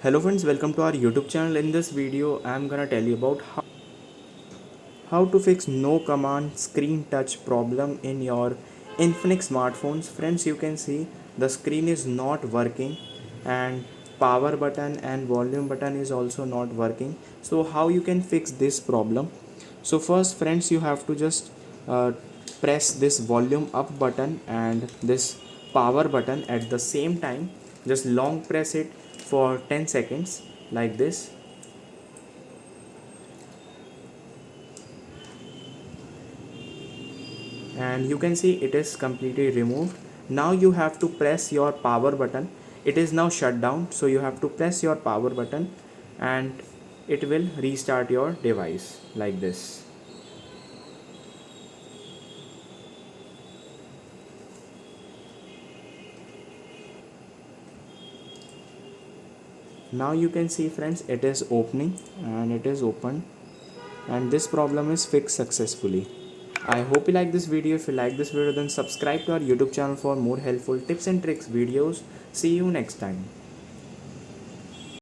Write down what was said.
Hello friends, welcome to our YouTube channel. In this video I am gonna tell you about how to fix no command screen touch problem in your Infinix smartphones. Friends, you can see the screen is not working and power button and volume button is also not working. So how you can fix this problem? So first friends, you have to just uh, press this volume up button and this power button at the same time. Just long press it for 10 seconds like this, and you can see it is completely removed. Now you have to press your power button. It is now shut down, so you have to press your power button and it will restart your device like this. Now you can see friends, it is opening and it is open, and this problem is fixed successfully. I hope you like this video. If you like this video, then subscribe to our YouTube channel for more helpful tips and tricks videos. See you next time.